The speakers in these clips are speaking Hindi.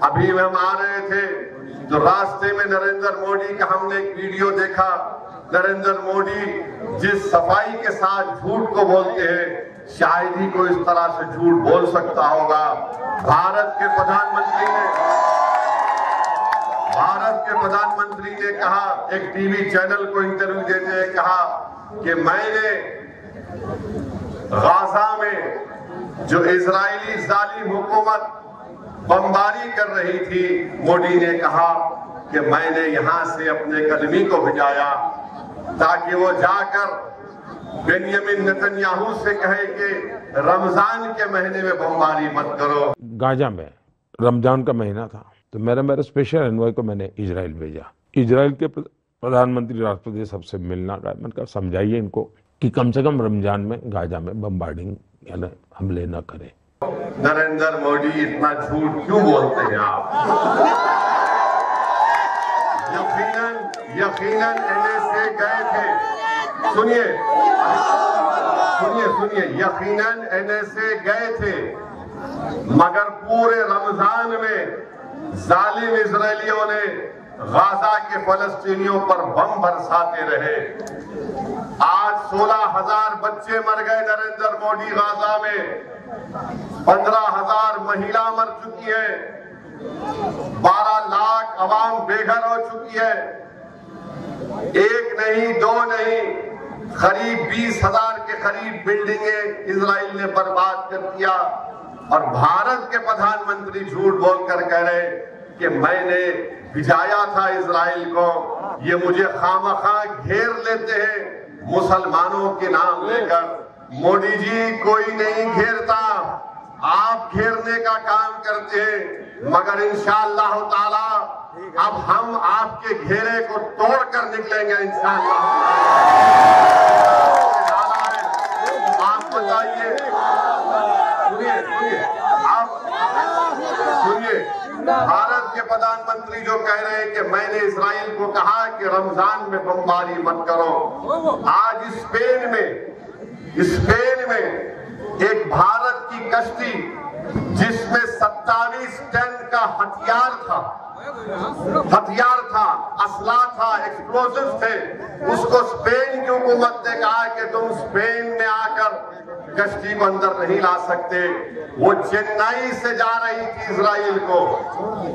अभी हम आ रहे थे तो रास्ते में नरेंद्र मोदी का हमने एक वीडियो देखा। नरेंद्र मोदी जिस सफाई के साथ झूठ को बोलते हैं, शायद ही कोई इस तरह से झूठ बोल सकता होगा। भारत के प्रधानमंत्री ने कहा, एक टीवी चैनल को इंटरव्यू देते हुए कहा कि मैंने गाजा में जो इजरायली जालिम हुकूमत बमबारी कर रही थी, मोदी ने कहा कि मैंने यहां से अपने कदमी को भिजाया ताकि वो जाकर बेंजामिन नेतन्याहू से कहे कि रमजान के महीने में बमबारी मत करो। गाजा में रमजान का महीना था तो मेरा स्पेशल एनवॉय को मैंने इजराइल भेजा। इजराइल के प्रधानमंत्री राष्ट्रपति सबसे मिलना का, मैंने कहा समझाइए इनको कि कम से कम रमजान में गाजा में बमबार्डिंग यानी हमले न करें। नरेंद्र मोदी इतना झूठ क्यों बोलते हैं आप? यकीनन NSA गए थे। सुनिए, यकीनन NSA गए थे, मगर पूरे रमजान में जालिम इजरायलियों ने गाजा के फलस्तीनियों पर बम बरसाते रहे। आज 16,000 बच्चे मर गए नरेंद्र मोदी गाजा में, 15,000 महिला मर चुकी है, 12 लाख अवाम बेघर हो चुकी है। एक नहीं, दो नहीं, करीब 20,000 के करीब बिल्डिंगें इजराइल ने बर्बाद कर दिया। और भारत के प्रधानमंत्री झूठ बोलकर कह रहे कि मैंने भिजाया था इजराइल को, ये मुझे खामखा घेर लेते हैं मुसलमानों के नाम लेकर। मोदी जी, कोई नहीं घेरता, आप घेरने का काम करते हैं, मगर इंशाअल्लाह ताला अब हम आपके घेरे को तोड़कर निकलेंगे इंशाअल्लाह। आप बताइए, सुनिए, भारत के प्रधानमंत्री जो कह रहे हैं कि मैंने इजराइल को कहा कि रमजान में बमबारी मत करो। आज स्पेन में एक भारत की कश्ती जिसमें 27 टन का हथियार था, असला था, एक्सप्लोजिव थे, उसको स्पेन की हुकूमत ने कहा कि तुम स्पेन में आकर कश्ती को अंदर नहीं ला सकते। वो चेन्नई से जा रही थी इजराइल को।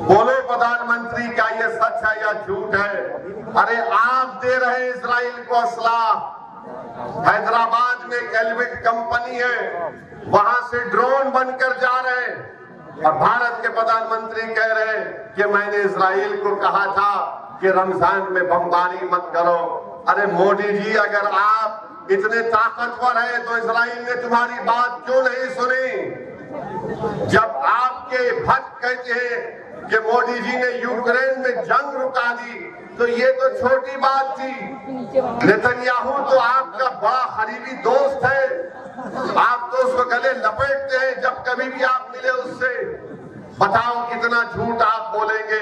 बोलो प्रधानमंत्री, क्या ये सच है या झूठ है? अरे आप दे रहे हैं इजराइल को असला। हैदराबाद में कैलविट कंपनी है, वहां से ड्रोन बनकर जा रहे हैं और भारत के प्रधानमंत्री कह रहे हैं कि मैंने इजराइल को कहा था कि रमजान में बमबारी मत करो। अरे मोदी जी, अगर आप इतने ताकतवर हैं तो इजराइल ने तुम्हारी बात क्यों नहीं सुनी? जब आपके भक्त कहते हैं कि मोदी जी ने यूक्रेन में जंग रुका दी, तो ये तो छोटी बात थी। नेतन्याहू तो आपका बड़ा करीबी दोस्त है, आप तो उसको गले लपेटते हैं जब कभी भी आप मिले उससे। बताओ कितना झूठ आप बोलेंगे।